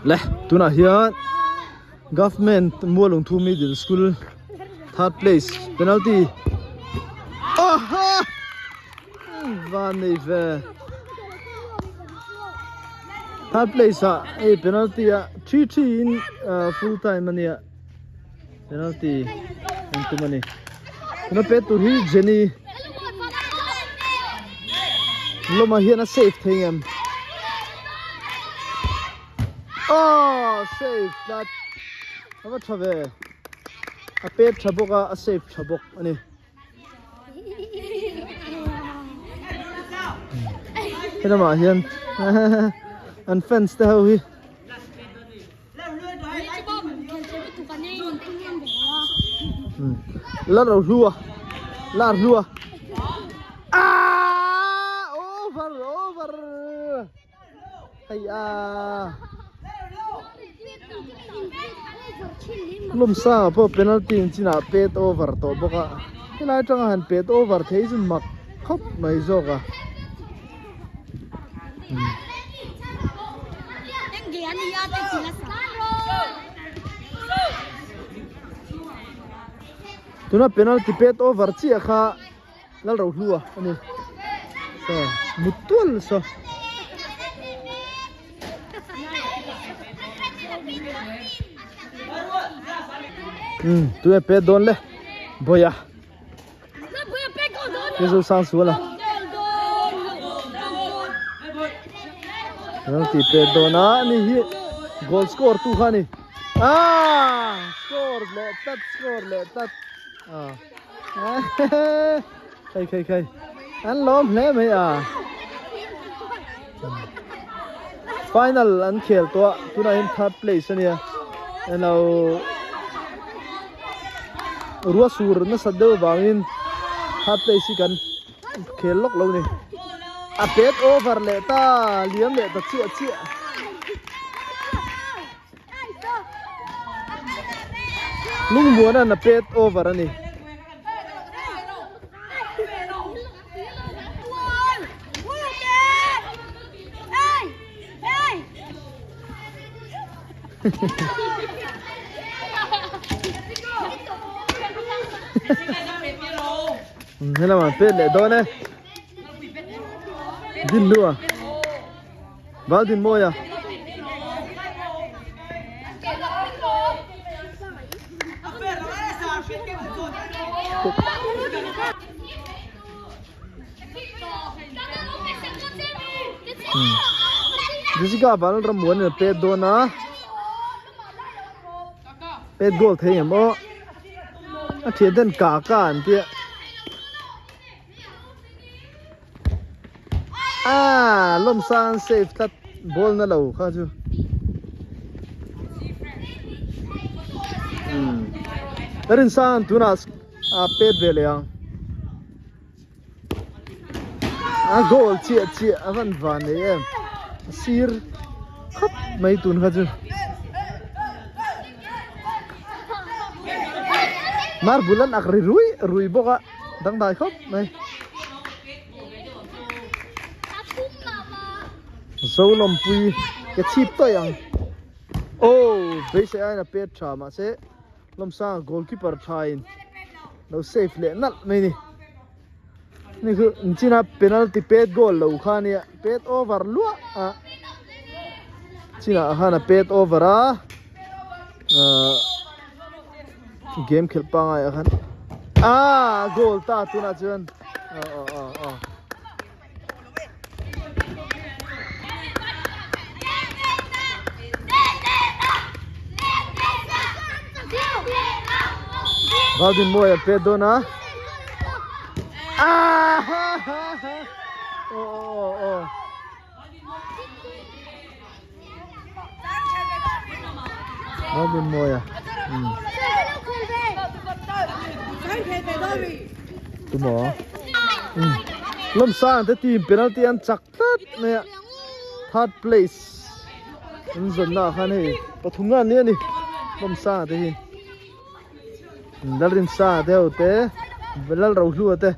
le tuna hian government mualung thu middle school third place penalty aha van nei ve third place a penalty 3-3 in full time ania penalty antumani na pe tu hi Jenny loma hian a safe thengam oh safe that ava thave a pe thaboka a safe thabok ani hena ma hian an fence te ho hi la ro lua over hay lum sa po penalty china pet over to boka hilai tanga han pet over thei jun mak khop mai zoka tuna penalty pet over chi kha lal ro hlua ani so mutul so tu e pe don le boya ke zo sang su la penalty pe dona ni hi goal score tu khani score le tat khai an lom hle mai final an khel to tuna in third place ania eno ruwa sur na sadeu bangin third place kan khel lok lo ni a pet over le ta liam le ta chi lung buana na pet over ani thế là mà pet le do ne din lua vào din moya Jessica bal ram won pe do na pe goal thei mo a thian den ka an tia lom san safe that ball na lo kha chu tarin san tuna pet vele yang goal chi avan van ne em sir khop mai tun kha chu mar bulan akri rui boka dang dai khop mai zolom pui ke chip to yang be se ai na pet tha ma se lom sa goalkeeper thain no safe le nal mai ni khu china penalty pet goal lo khania pet over lua china hana pet over game khel pa ngai khan goal ta tuna chen Valdin moya pedona Valdin moya tumo lom sang te team penalty an chak tat ne third place in zon na khan he pathunga ni ani lom sang te hin dalrin sa te belal ro hlu te